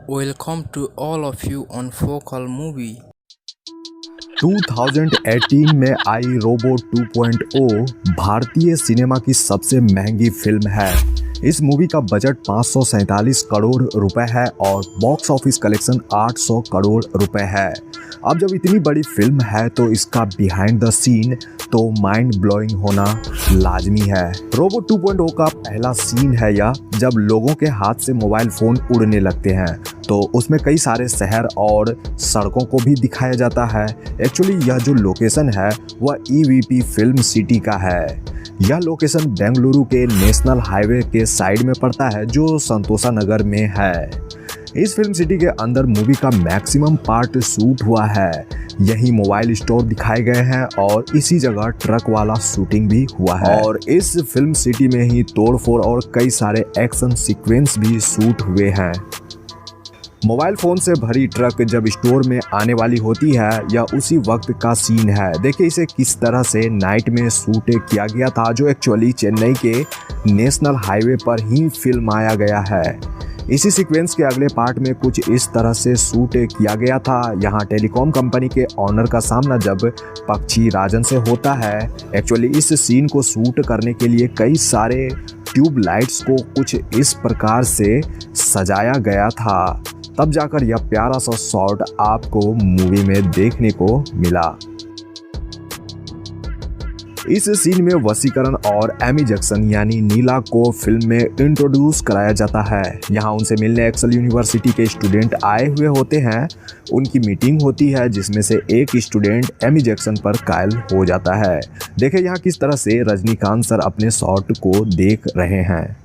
Welcome to all of you on Focal Movie. 2018 में आई robo 2.0 भारतीय cinema की सबसे महंगी फिल्म है। इस मूवी का बजट 547 करोड़ रुपए है और बॉक्स ऑफिस कलेक्शन 800 करोड़ रुपए है। अब जब इतनी बड़ी फिल्म है तो इसका बिहाइंड द सीन तो माइंड ब्लोइंग होना लाजमी है। रोबो 2.0 का पहला सीन है यह, जब लोगों के हाथ से मोबाइल फोन उड़ने लगते हैं तो उसमें कई सारे शहर और सड़कों को भी दिखाया जाता है। एक्चुअली यह जो लोकेशन है वह EVP फिल्म सिटी का है। यह लोकेशन बेंगलुरु के नेशनल हाईवे के साइड में पड़ता है जो संतोषा नगर में है। इस फिल्म सिटी के अंदर मूवी का मैक्सिमम पार्ट शूट हुआ है। यही मोबाइल स्टोर दिखाए गए हैं और इसी जगह ट्रक वाला शूटिंग भी हुआ है और इस फिल्म सिटी में ही तोड़फोड़ और कई सारे एक्शन सीक्वेंस भी शूट हुए हैं। मोबाइल फोन से भरी ट्रक जब स्टोर में आने वाली होती है यह उसी वक्त का सीन है। देखिए इसे किस तरह से नाइट में शूट किया गया था, जो एक्चुअली चेन्नई के नेशनल हाईवे पर ही फिल्माया गया है। इसी सीक्वेंस के अगले पार्ट में कुछ इस तरह से शूट किया गया था। यहाँ टेलीकॉम कंपनी के ऑनर का सामना जब पक्षी राजन से होता है। एक्चुअली इस सीन को शूट करने के लिए कई सारे ट्यूब लाइट्स को कुछ इस प्रकार से सजाया गया था, तब जाकर यह प्यारा सा शॉट आपको मूवी में देखने को मिला। इस सीन में वसीकरण और एमी जैक्सन यानी नीला को फिल्म में इंट्रोड्यूस कराया जाता है। यहाँ उनसे मिलने एक्सेल यूनिवर्सिटी के स्टूडेंट आए हुए होते हैं। उनकी मीटिंग होती है जिसमें से एक स्टूडेंट एमी जैक्सन पर कायल हो जाता है। देखिए यहाँ किस तरह से रजनीकांत सर अपने शॉट को देख रहे हैं।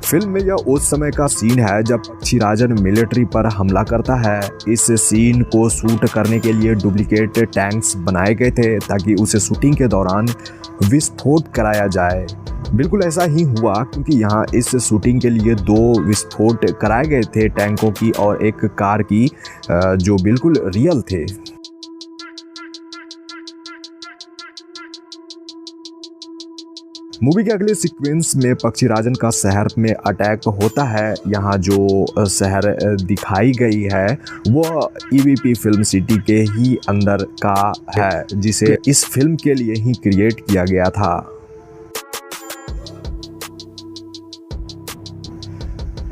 फिल्म में यह उस समय का सीन है जब पक्षी राजन मिलिट्री पर हमला करता है। इस सीन को शूट करने के लिए डुप्लीकेट टैंक्स बनाए गए थे ताकि उसे शूटिंग के दौरान विस्फोट कराया जाए। बिल्कुल ऐसा ही हुआ क्योंकि यहाँ इस शूटिंग के लिए 2 विस्फोट कराए गए थे, टैंकों की और एक कार की, जो बिल्कुल रियल थे। मूवी के अगले सीक्वेंस में पक्षी राजन का शहर में अटैक होता है। यहाँ जो शहर दिखाई गई है वो EVP फिल्म सिटी के ही अंदर का है, जिसे इस फिल्म के लिए ही क्रिएट किया गया था।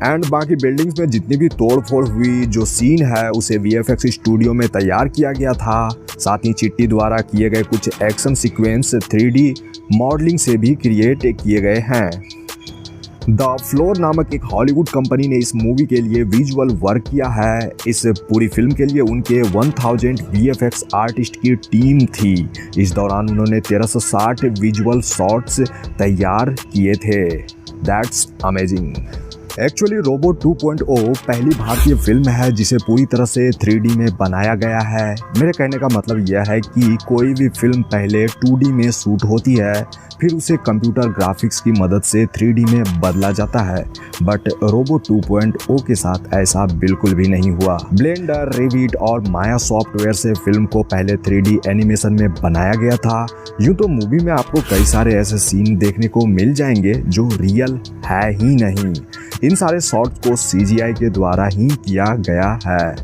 एंड बाकी बिल्डिंग्स में जितनी भी तोड़फोड़ हुई, जो सीन है उसे VFX स्टूडियो में तैयार किया गया था। साथ ही चिट्टी द्वारा किए गए कुछ एक्शन सीक्वेंस 3D मॉडलिंग से भी क्रिएट किए गए हैं। द फ्लोर नामक एक हॉलीवुड कंपनी ने इस मूवी के लिए विजुअल वर्क किया है। इस पूरी फिल्म के लिए उनके 1000 VFX आर्टिस्ट की टीम थी। इस दौरान उन्होंने 1360 विजुअल शॉट्स तैयार किए थे। That's amazing. एक्चुअली रोबो 2.0 पहली भारतीय फिल्म है जिसे पूरी तरह से 3D में बनाया गया है। मेरे कहने का मतलब यह है कि कोई भी फिल्म पहले 2D में शूट होती है, फिर उसे कंप्यूटर ग्राफिक्स की मदद से 3D में बदला जाता है, बट रोबो 2.0 के साथ ऐसा बिल्कुल भी नहीं हुआ। ब्लेंडर, रेविट और माया सॉफ्टवेयर से फिल्म को पहले 3D एनिमेशन में बनाया गया था। यूँ तो मूवी में आपको कई सारे ऐसे सीन देखने को मिल जाएंगे जो रियल है ही नहीं। इन सारे शॉट्स को CGI के द्वारा ही किया गया है।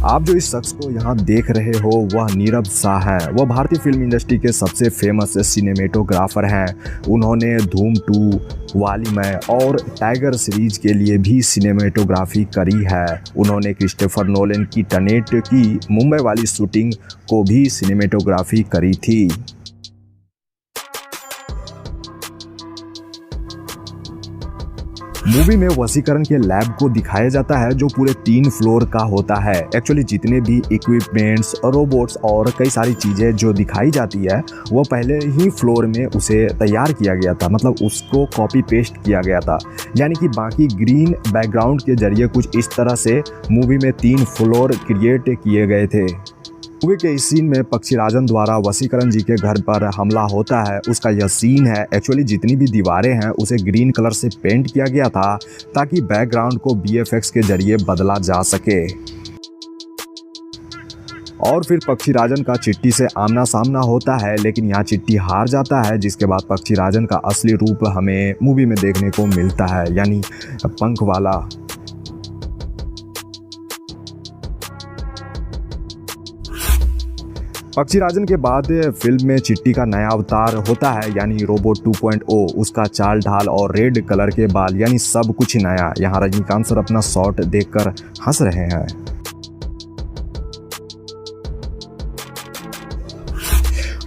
आप जो इस शख्स को यहाँ देख रहे हो वह नीरव शाह है। वह भारतीय फिल्म इंडस्ट्री के सबसे फेमस सिनेमेटोग्राफर हैं। उन्होंने धूम 2, वालीमय और टाइगर सीरीज के लिए भी सिनेमेटोग्राफी करी है। उन्होंने क्रिस्टोफर नोलन की टेनेट की मुंबई वाली शूटिंग को भी सिनेमेटोग्राफी करी थी। मूवी में वसीकरण के लैब को दिखाया जाता है जो पूरे 3 फ्लोर का होता है। एक्चुअली जितने भी इक्विपमेंट्स, रोबोट्स और कई सारी चीज़ें जो दिखाई जाती है वो पहले ही फ्लोर में उसे तैयार किया गया था, मतलब उसको कॉपी पेस्ट किया गया था। यानी कि बाकी ग्रीन बैकग्राउंड के जरिए कुछ इस तरह से मूवी में 3 फ्लोर क्रिएट किए गए थे। मूवी के इस सीन में पक्षी राजन द्वारा वसीकरण जी के घर पर हमला होता है, उसका यह सीन है। एक्चुअली जितनी भी दीवारें हैं उसे ग्रीन कलर से पेंट किया गया था ताकि बैकग्राउंड को VFX के जरिए बदला जा सके। और फिर पक्षीराजन का चिट्टी से आमना सामना होता है, लेकिन यहाँ चिट्टी हार जाता है, जिसके बाद पक्षीराजन का असली रूप हमें मूवी में देखने को मिलता है, यानी पंख वाला। पक्षीराजन के बाद फिल्म में चिट्टी का नया अवतार होता है, यानी रोबोट 2.0। उसका चाल ढाल और रेड कलर के बाल, यानी सब कुछ नया। यहाँ रजनीकांत सर अपना शॉट देखकर हंस रहे हैं।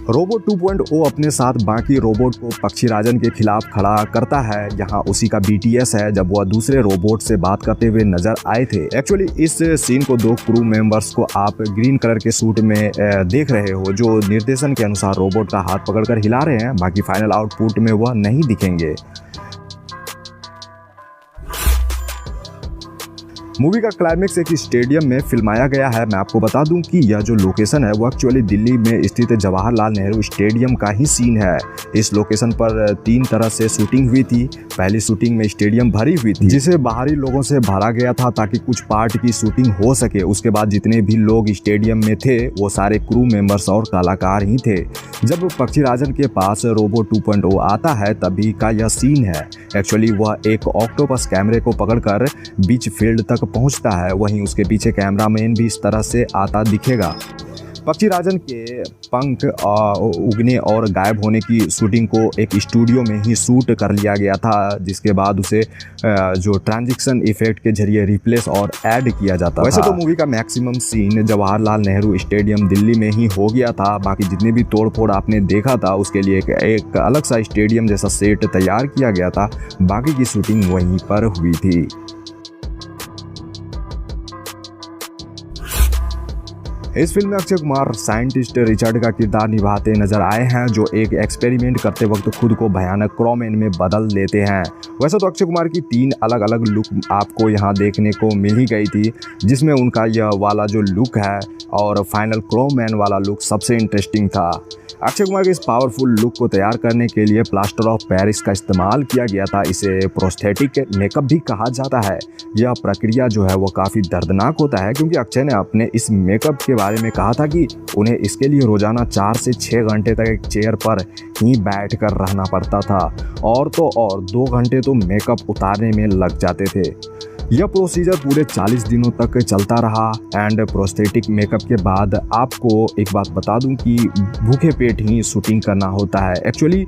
रोबोट 2.0 अपने साथ बाकी रोबोट को पक्षीराजन के खिलाफ खड़ा करता है। यहाँ उसी का BTS है, जब वह दूसरे रोबोट से बात करते हुए नजर आए थे। एक्चुअली इस सीन को दो क्रू मेंबर्स को आप ग्रीन कलर के सूट में देख रहे हो, जो निर्देशन के अनुसार रोबोट का हाथ पकड़कर हिला रहे हैं। बाकी फाइनल आउटपुट में वह नहीं दिखेंगे। मूवी का क्लाइमेक्स एक स्टेडियम में फिल्माया गया है। मैं आपको बता दूं कि यह जो लोकेशन है वो एक्चुअली दिल्ली में स्थित जवाहरलाल नेहरू स्टेडियम का ही सीन है। इस लोकेशन पर 3 तरह से शूटिंग हुई थी। पहली शूटिंग में स्टेडियम भरी हुई थी, जिसे बाहरी लोगों से भरा गया था ताकि कुछ पार्ट की शूटिंग हो सके। उसके बाद जितने भी लोग स्टेडियम में थे वो सारे क्रू मेंबर्स और कलाकार ही थे। जब पक्षीराजन के पास रोबोट 2.0 आता है तभी का यह सीन है। एक्चुअली वह एक ऑक्टोपस कैमरे को पकड़कर बीच फील्ड तक पहुंचता है, वहीं उसके पीछे कैमरामैन भी इस तरह से आता दिखेगा। पक्षीराजन के पंख उगने और गायब होने की शूटिंग को एक स्टूडियो में ही शूट कर लिया गया था, जिसके बाद उसे जो ट्रांजिशन इफेक्ट के जरिए रिप्लेस और ऐड किया जाता था। वैसे तो मूवी का maximum scene Jawaharlal Nehru stadium Delhi में ही हो गया था। बाकी जितने भी तोड़फोड़ आपने देखा था उसके लिए एक अलग सा स्टेडियम जैसा सेट तैयार किया गया था। बाकी की शूटिंग वहीं पर हुई थी। इस फिल्म में अक्षय कुमार साइंटिस्ट रिचर्ड का किरदार निभाते नजर आए हैं, जो एक एक्सपेरिमेंट करते वक्त खुद को भयानक क्रोमैन में बदल लेते हैं। वैसे तो अक्षय कुमार की 3 अलग अलग लुक आपको यहाँ देखने को मिल ही गई थी, जिसमें उनका यह वाला जो लुक है और फाइनल क्रोमैन वाला लुक सबसे इंटरेस्टिंग था। अक्षय कुमार के इस पावरफुल लुक को तैयार करने के लिए प्लास्टर ऑफ पेरिस का इस्तेमाल किया गया था। इसे प्रोस्थेटिक मेकअप भी कहा जाता है। यह प्रक्रिया जो है वो काफ़ी दर्दनाक होता है, क्योंकि अक्षय ने अपने इस मेकअप के बारे में कहा था कि उन्हें इसके लिए रोजाना 4 से 6 घंटे तक एक चेयर पर ही बैठ कर रहना पड़ता था, और तो और 2 घंटे तो मेकअप उतारने में लग जाते थे। यह प्रोसीजर पूरे 40 दिनों तक चलता रहा। एंड प्रोस्थेटिक मेकअप के बाद आपको एक बात बता दूं कि भूखे पेट ही शूटिंग करना होता है। एक्चुअली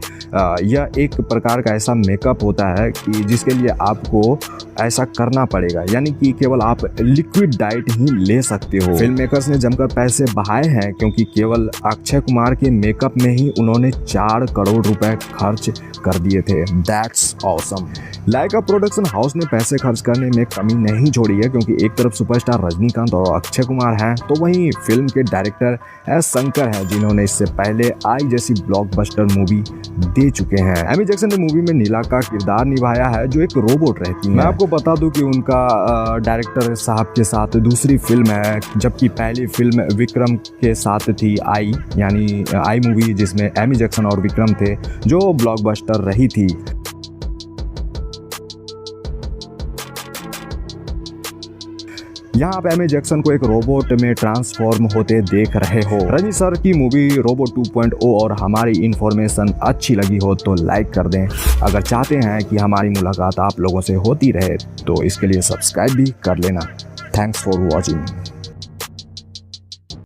यह एक प्रकार का ऐसा मेकअप होता है कि जिसके लिए आपको ऐसा करना पड़ेगा, यानी कि केवल आप लिक्विड डाइट ही ले सकते हो। फिल्म मेकर्स ने जमकर पैसे बहाए हैं, क्योंकि केवल अक्षय कुमार के मेकअप में ही उन्होंने 4 करोड़ रुपए खर्च कर दिए थे। That's awesome. Lyca production house ने पैसे खर्च करने में कमी नहीं छोड़ी है, क्योंकि एक तरफ सुपरस्टार रजनीकांत और अक्षय कुमार हैं, तो वहीं फिल्म के डायरेक्टर एस शंकर हैं, जिन्होंने इससे पहले आई जैसी ब्लॉकबस्टर मूवी दे चुके हैं। एमी जैक्सन ने मूवी में नीला का किरदार निभाया है, जो एक रोबोट रहती है। मैं आपको बता दूं कि उनका डायरेक्टर साहब के साथ दूसरी फिल्म है, जबकि पहली फिल्म विक्रम के साथ थी आई, यानी आई मूवी, जिसमें एमी जैक्सन और विक्रम थे, जो ब्लॉकबस्टर रही थी। यहाँ आप एमी जैक्सन को एक रोबोट में ट्रांसफॉर्म होते देख रहे हो। रजनी सर की मूवी रोबोट 2.0 और हमारी इन्फॉर्मेशन अच्छी लगी हो तो लाइक कर दें। अगर चाहते हैं कि हमारी मुलाकात आप लोगों से होती रहे तो इसके लिए सब्सक्राइब भी कर लेना। Thanks for watching.